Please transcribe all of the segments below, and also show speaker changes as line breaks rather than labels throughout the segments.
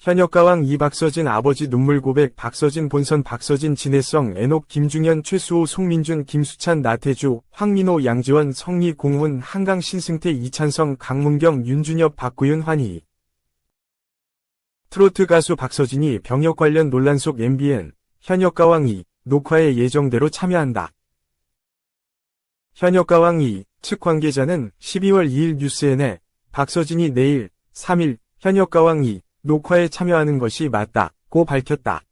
현역가왕 박서진 아버지 눈물 고백 박서진 본선 박서진 진해성 애녹 김중현 최수호 송민준 김수찬 나태주 황민호 양지원 성리 공훈 한강 신승태 이찬성 강문경 윤준엽 박구윤 환희. 트로트 가수 박서진이 병역 관련 논란 속 MBN 현역가왕 녹화에 예정대로 참여한다. 현역가왕 측 관계자는 12월 2일 뉴스N에 박서진이 내일 3일 현역가왕 녹화에 참여하는 것이 맞다고 밝혔다.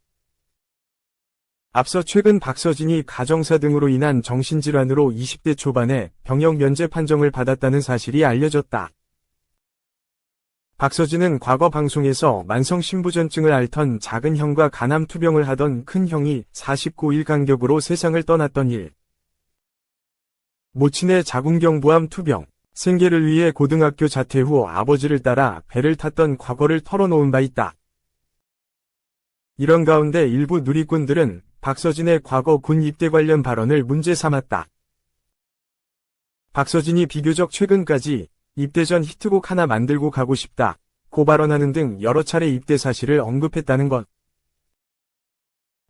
앞서 최근 박서진이 가정사 등으로 인한 정신질환으로 20대 초반에 병역 면제 판정을 받았다는 사실이 알려졌다. 박서진은 과거 방송에서 만성신부전증을 앓던 작은 형과 간암 투병을 하던 큰 형이 49일 간격으로 세상을 떠났던 일, 모친의 자궁경부암 투병, 생계를 위해 고등학교 자퇴 후 아버지를 따라 배를 탔던 과거를 털어놓은 바 있다. 이런 가운데 일부 누리꾼들은 박서진의 과거 군 입대 관련 발언을 문제 삼았다. 박서진이 비교적 최근까지 입대 전 히트곡 하나 만들고 가고 싶다 고 발언하는 등 여러 차례 입대 사실을 언급했다는 것.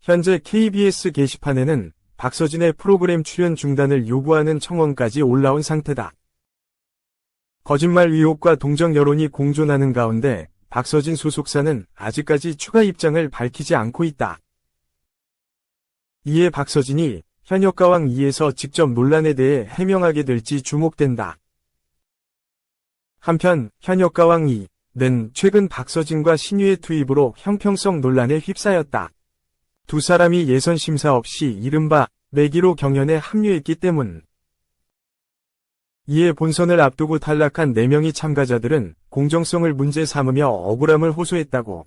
현재 KBS 게시판에는 박서진의 프로그램 출연 중단을 요구하는 청원까지 올라온 상태다. 거짓말 의혹과 동정 여론이 공존하는 가운데 박서진 소속사는 아직까지 추가 입장을 밝히지 않고 있다. 이에 박서진이 현역가왕 2에서 직접 논란에 대해 해명하게 될지 주목된다. 한편 현역가왕 2는 최근 박서진과 신유의 투입으로 형평성 논란에 휩싸였다. 두 사람이 예선 심사 없이 이른바 내기로 경연에 합류했기 때문. 이에 본선을 앞두고 탈락한 4명의 참가자들은 공정성을 문제 삼으며 억울함을 호소했다고.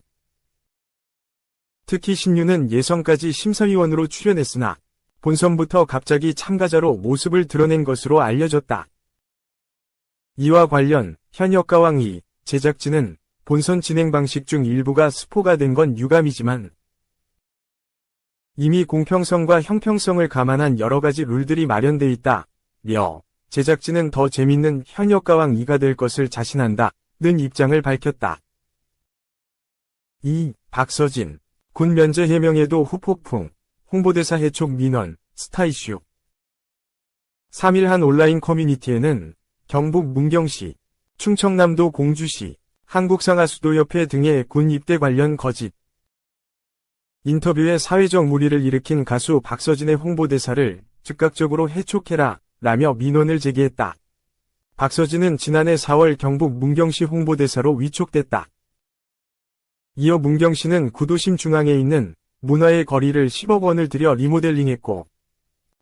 특히 신유는 예선까지 심사위원으로 출연했으나 본선부터 갑자기 참가자로 모습을 드러낸 것으로 알려졌다. 이와 관련 현역가왕 제작진은 본선 진행 방식 중 일부가 스포가 된 건 유감이지만 이미 공평성과 형평성을 감안한 여러 가지 룰들이 마련돼 있다며 제작진은 더 재밌는 현역가왕 2가 될 것을 자신한다는 입장을 밝혔다. 박서진 군 면제 해명에도 후폭풍, 홍보대사 해촉 민원, 스타 이슈. 3일 한 온라인 커뮤니티에는 경북 문경시, 충청남도 공주시, 한국상하수도협회 등의 군 입대 관련 거짓 인터뷰에 사회적 물의를 일으킨 가수 박서진의 홍보대사를 즉각적으로 해촉해라 라며 민원을 제기했다. 박서진은 지난해 4월 경북 문경시 홍보대사로 위촉됐다. 이어 문경시는 구도심 중앙에 있는 문화의 거리를 10억 원을 들여 리모델링했고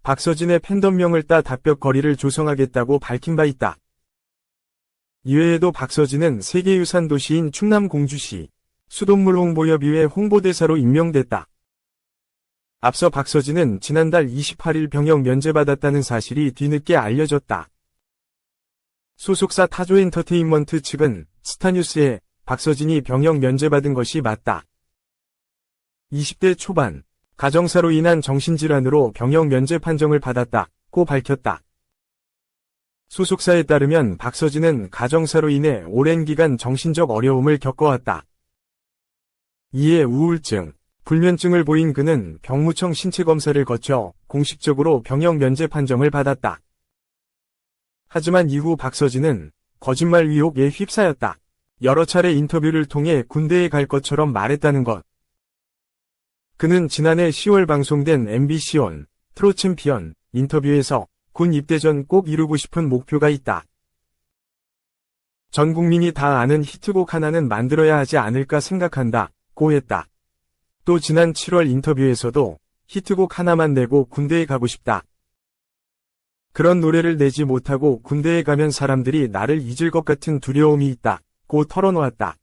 박서진의 팬덤명을 따 답벽 거리를 조성하겠다고 밝힌 바 있다. 이외에도 박서진은 세계유산 도시인 충남 공주시 수돗물 홍보협의회 홍보대사로 임명됐다. 앞서 박서진은 지난달 28일 병역 면제받았다는 사실이 뒤늦게 알려졌다. 소속사 타조엔터테인먼트 측은 스타뉴스에 박서진이 병역 면제받은 것이 맞다. 20대 초반, 가정사로 인한 정신질환으로 병역 면제 판정을 받았다고 밝혔다. 소속사에 따르면 박서진은 가정사로 인해 오랜 기간 정신적 어려움을 겪어왔다. 이에 우울증, 불면증을 보인 그는 병무청 신체검사를 거쳐 공식적으로 병역 면제 판정을 받았다. 하지만 이후 박서진은 거짓말 의혹에 휩싸였다. 여러 차례 인터뷰를 통해 군대에 갈 것처럼 말했다는 것. 그는 지난해 10월 방송된 MBC1 트롯 챔피언 인터뷰에서 군 입대 전 꼭 이루고 싶은 목표가 있다. 전 국민이 다 아는 히트곡 하나는 만들어야 하지 않을까 생각한다고 했다. 또 지난 7월 인터뷰에서도 히트곡 하나만 내고 군대에 가고 싶다. 그런 노래를 내지 못하고 군대에 가면 사람들이 나를 잊을 것 같은 두려움이 있다고 털어놓았다.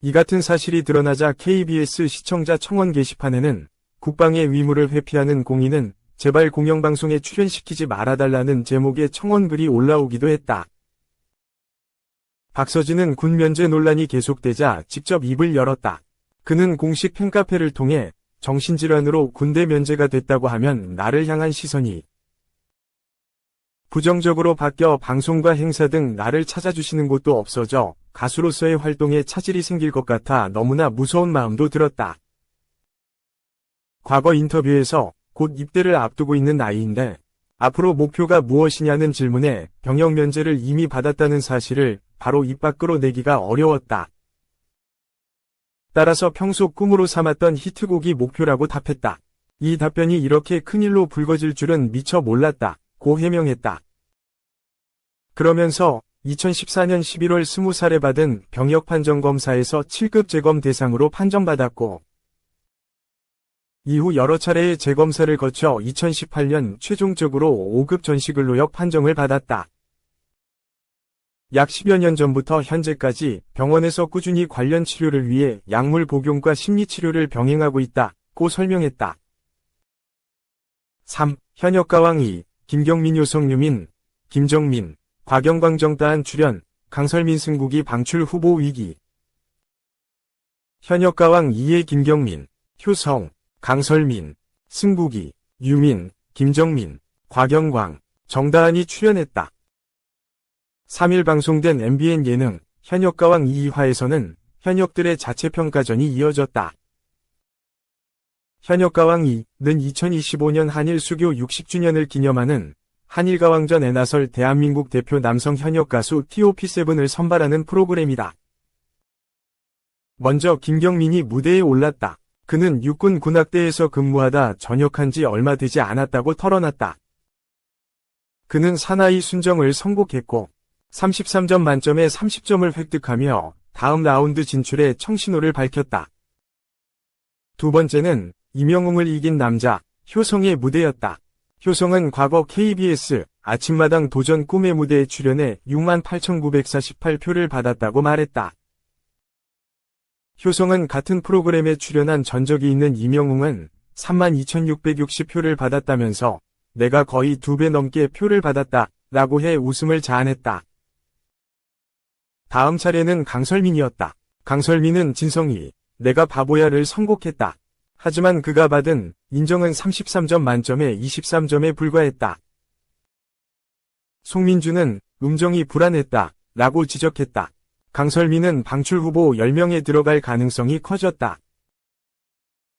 이 같은 사실이 드러나자 KBS 시청자 청원 게시판에는 국방의 위무를 회피하는 공인은 제발 공영방송에 출연시키지 말아달라는 제목의 청원글이 올라오기도 했다. 박서진은 군 면제 논란이 계속되자 직접 입을 열었다. 그는 공식 팬카페를 통해 정신질환으로 군대 면제가 됐다고 하면 나를 향한 시선이 부정적으로 바뀌어 방송과 행사 등 나를 찾아주시는 곳도 없어져 가수로서의 활동에 차질이 생길 것 같아 너무나 무서운 마음도 들었다. 과거 인터뷰에서 곧 입대를 앞두고 있는 나이인데 앞으로 목표가 무엇이냐는 질문에 병역 면제를 이미 받았다는 사실을 바로 입 밖으로 내기가 어려웠다. 따라서 평소 꿈으로 삼았던 히트곡이 목표라고 답했다. 이 답변이 이렇게 큰일로 불거질 줄은 미처 몰랐다. 고 해명했다. 그러면서 2014년 11월 20살에 받은 병역 판정검사에서 7급 재검 대상으로 판정받았고 이후 여러 차례의 재검사를 거쳐 2018년 최종적으로 5급 전시근로역 판정을 받았다. 약 10여 년 전부터 현재까지 병원에서 꾸준히 관련 치료를 위해 약물 복용과 심리치료를 병행하고 있다고 설명했다. 3. 현역가왕 2. 김경민 요성유민, 김정민, 곽영광 정다한 출연, 강설민 승국이 방출 후보 위기. 현역가왕 2의 김경민, 효성, 강설민, 승국이, 유민, 김정민, 곽영광, 정다한이 출연했다. 3일 방송된 MBN 예능 현역가왕 2화에서는 현역들의 자체평가전이 이어졌다. 현역가왕 2는 2025년 한일 수교 60주년을 기념하는 한일가왕전에 나설 대한민국 대표 남성 현역 가수 TOP7을 선발하는 프로그램이다. 먼저 김경민이 무대에 올랐다. 그는 육군 군악대에서 근무하다 전역한 지 얼마 되지 않았다고 털어놨다. 그는 사나이 순정을 선곡했고 33점 만점에 30점을 획득하며 다음 라운드 진출에 청신호를 밝혔다. 두 번째는 임영웅을 이긴 남자 효성의 무대였다. 효성은 과거 KBS 아침마당 도전 꿈의 무대에 출연해 68,948표를 받았다고 말했다. 효성은 같은 프로그램에 출연한 전적이 있는 임영웅은 32,660표를 받았다면서 내가 거의 2배 넘게 표를 받았다 라고 해 웃음을 자아냈다. 다음 차례는 강설민이었다. 강설민은 진성이 내가 바보야를 선곡했다. 하지만 그가 받은 인정은 33점 만점에 23점에 불과했다. 송민주는 음정이 불안했다 라고 지적했다. 강설민은 방출 후보 10명에 들어갈 가능성이 커졌다.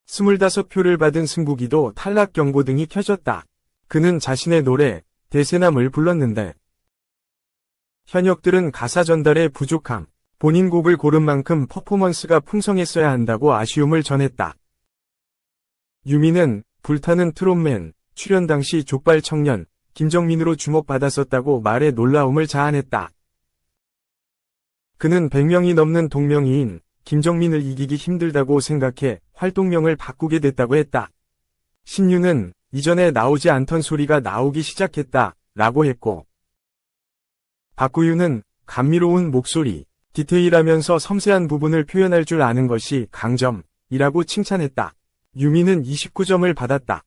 25표를 받은 승국이도 탈락 경고 등이 켜졌다. 그는 자신의 노래 대세남을 불렀는데 현역들은 가사 전달에 부족함, 본인 곡을 고른 만큼 퍼포먼스가 풍성했어야 한다고 아쉬움을 전했다. 유민은 불타는 트롯맨 출연 당시 족발 청년 김정민으로 주목받았었다고 말해 놀라움을 자아냈다. 그는 100명이 넘는 동명이인 김정민을 이기기 힘들다고 생각해 활동명을 바꾸게 됐다고 했다. 신유는 이전에 나오지 않던 소리가 나오기 시작했다 라고 했고 박구유는 감미로운 목소리, 디테일하면서 섬세한 부분을 표현할 줄 아는 것이 강점이라고 칭찬했다. 유미는 29점을 받았다.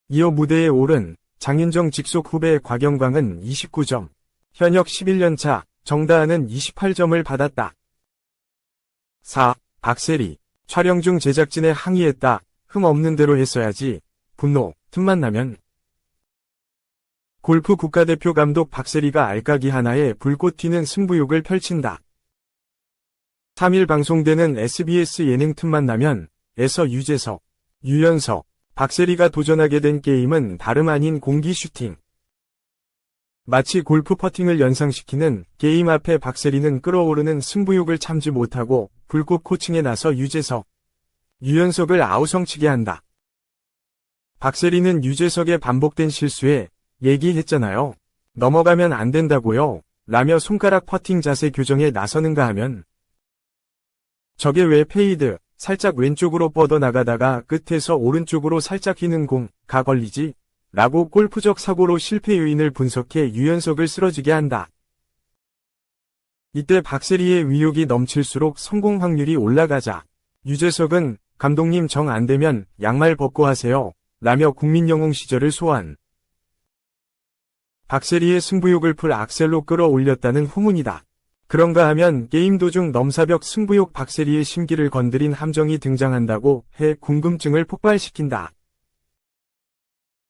이어 무대에 오른 장윤정 직속 후배 곽영광은 29점, 현역 11년차 정다한은 28점을 받았다. 4. 박세리, 촬영 중 제작진에 항의했다. 흠 없는 대로 했어야지. 분노, 틈만 나면. 골프 국가대표 감독 박세리가 알까기 하나에 불꽃 튀는 승부욕을 펼친다. 3일 방송되는 SBS 예능 틈만 나면 에서 유재석, 유연석, 박세리가 도전하게 된 게임은 다름 아닌 공기 슈팅. 마치 골프 퍼팅을 연상시키는 게임 앞에 박세리는 끓어오르는 승부욕을 참지 못하고 불꽃 코칭에 나서 유재석, 유연석을 아우성치게 한다. 박세리는 유재석의 반복된 실수에 얘기했잖아요. 넘어가면 안 된다고요. 라며 손가락 퍼팅 자세 교정에 나서는가 하면 저게 왜 페이드, 살짝 왼쪽으로 뻗어나가다가 끝에서 오른쪽으로 살짝 휘는 공가 걸리지? 라고 골프적 사고로 실패 요인을 분석해 유연석을 쓰러지게 한다. 이때 박세리의 의욕이 넘칠수록 성공 확률이 올라가자 유재석은 감독님 정 안 되면 양말 벗고 하세요. 라며 국민영웅 시절을 소환. 박세리의 승부욕을 풀 악셀로 끌어올렸다는 후문이다. 그런가 하면 게임 도중 넘사벽 승부욕 박세리의 심기를 건드린 함정이 등장한다고 해 궁금증을 폭발시킨다.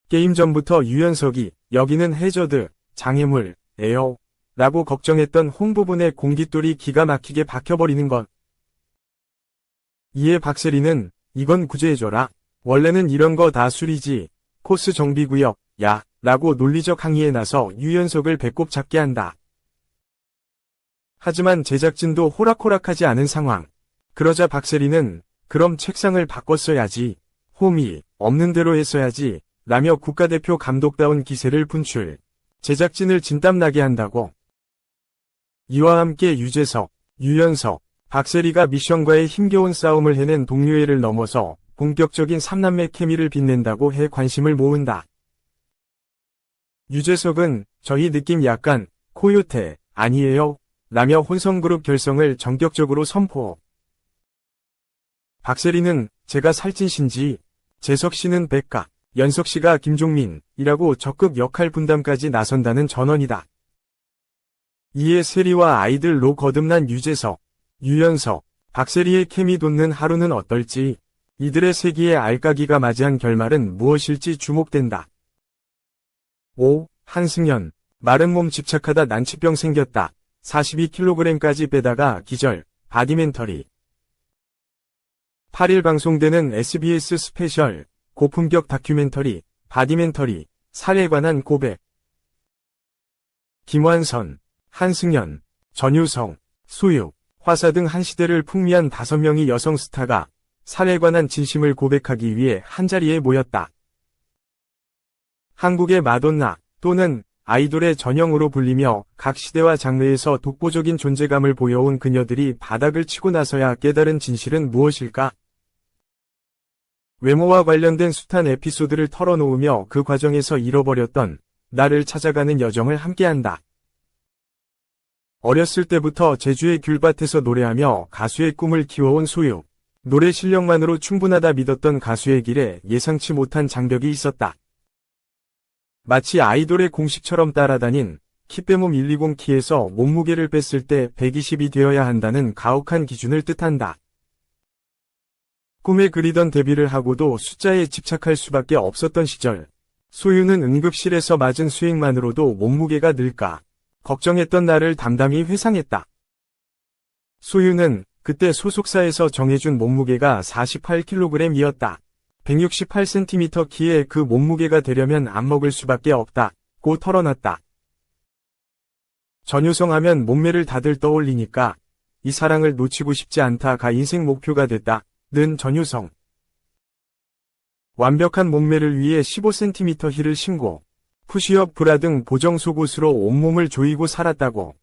게임 전부터 유연석이 여기는 해저드, 장애물, 에어 라고 걱정했던 홍 부분에 공깃돌이 기가 막히게 박혀버리는 것. 이에 박세리는 이건 구제해줘라. 원래는 이런 거 다 수리지. 코스 정비구역, 야 라고 논리적 항의에 나서 유연석을 배꼽 잡게 한다. 하지만 제작진도 호락호락하지 않은 상황. 그러자 박세리는 그럼 책상을 바꿨어야지. 홈이 없는 대로 했어야지. 라며 국가대표 감독다운 기세를 분출. 제작진을 진땀나게 한다고. 이와 함께 유재석, 유연석, 박세리가 미션과의 힘겨운 싸움을 해낸 동료애를 넘어서 본격적인 삼남매 케미를 빛낸다고 해 관심을 모은다. 유재석은 저희 느낌 약간 코요테 아니에요? 라며 혼성그룹 결성을 전격적으로 선포. 박세리는 제가 살찐신지, 재석씨는 백가, 연석씨가 김종민이라고 적극 역할 분담까지 나선다는 전언이다. 이에 세리와 아이들로 거듭난 유재석, 유연석, 박세리의 케미 돋는 하루는 어떨지, 이들의 세기의 알까기가 맞이한 결말은 무엇일지 주목된다. 5. 한승연, 마른 몸 집착하다 난치병 생겼다. 42kg까지 빼다가 기절, 바디멘터리. 8일 방송되는 SBS 스페셜, 고품격 다큐멘터리, 바디멘터리, 살에 관한 고백. 김완선, 한승연, 전유성, 소유, 화사 등 한 시대를 풍미한 5명의 여성 스타가 살에 관한 진심을 고백하기 위해 한자리에 모였다. 한국의 마돈나 또는 아이돌의 전형으로 불리며 각 시대와 장르에서 독보적인 존재감을 보여온 그녀들이 바닥을 치고 나서야 깨달은 진실은 무엇일까? 외모와 관련된 숱한 에피소드를 털어놓으며 그 과정에서 잃어버렸던 나를 찾아가는 여정을 함께한다. 어렸을 때부터 제주의 귤밭에서 노래하며 가수의 꿈을 키워온 소유. 노래 실력만으로 충분하다 믿었던 가수의 길에 예상치 못한 장벽이 있었다. 마치 아이돌의 공식처럼 따라다닌 키빼몸 120 키에서 몸무게를 뺐을 때 120이 되어야 한다는 가혹한 기준을 뜻한다. 꿈에 그리던 데뷔를 하고도 숫자에 집착할 수밖에 없었던 시절. 소유는 응급실에서 맞은 수액만으로도 몸무게가 늘까 걱정했던 나를 담담히 회상했다. 소유는 그때 소속사에서 정해준 몸무게가 48kg이었다. 168cm 키에 그 몸무게가 되려면 안 먹을 수밖에 없다고 털어놨다. 전유성 하면 몸매를 다들 떠올리니까 이 사랑을 놓치고 싶지 않다가 인생 목표가 됐다. 는 전유성. 완벽한 몸매를 위해 15cm 힐을 신고 푸시업 브라 등 보정 속옷으로 온몸을 조이고 살았다고.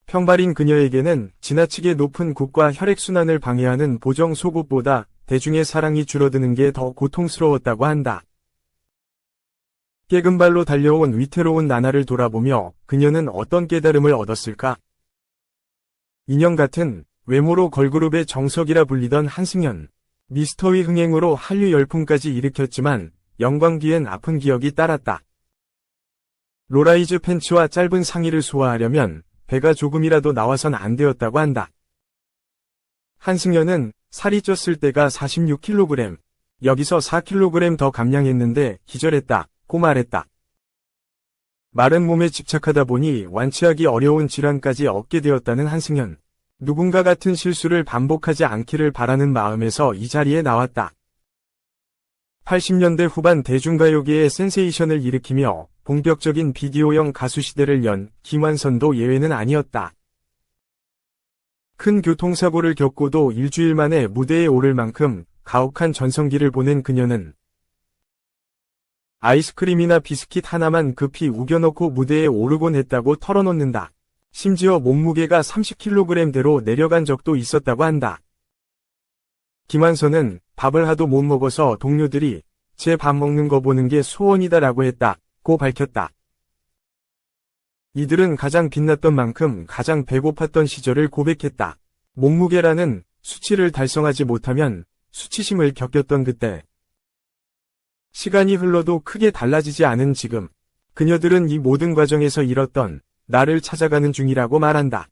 평발인 그녀에게는 지나치게 높은 국과 혈액순환을 방해하는 보정 속옷보다 대중의 사랑이 줄어드는 게 더 고통스러웠다고 한다. 깨금발로 달려온 위태로운 나날을 돌아보며 그녀는 어떤 깨달음을 얻었을까? 인형 같은 외모로 걸그룹의 정석이라 불리던 한승연. 미스터위 흥행으로 한류 열풍까지 일으켰지만 영광 뒤엔 아픈 기억이 따랐다. 로라이즈 팬츠와 짧은 상의를 소화하려면 배가 조금이라도 나와선 안 되었다고 한다. 한승연은 살이 쪘을 때가 46kg, 여기서 4kg 더 감량했는데 기절했다고 말했다. 마른 몸에 집착하다 보니 완치하기 어려운 질환까지 얻게 되었다는 한승연. 누군가 같은 실수를 반복하지 않기를 바라는 마음에서 이 자리에 나왔다. 80년대 후반 대중가요계의 센세이션을 일으키며 본격적인 비디오형 가수 시대를 연 김완선도 예외는 아니었다. 큰 교통사고를 겪고도 일주일 만에 무대에 오를 만큼 가혹한 전성기를 보낸 그녀는 아이스크림이나 비스킷 하나만 급히 우겨넣고 무대에 오르곤 했다고 털어놓는다. 심지어 몸무게가 30kg대로 내려간 적도 있었다고 한다. 김완선은 밥을 하도 못 먹어서 동료들이 제 밥 먹는 거 보는 게 소원이다라고 했다고 밝혔다. 이들은 가장 빛났던 만큼 가장 배고팠던 시절을 고백했다. 몸무게라는 수치를 달성하지 못하면 수치심을 겪었던 그때. 시간이 흘러도 크게 달라지지 않은 지금. 그녀들은 이 모든 과정에서 잃었던 나를 찾아가는 중이라고 말한다.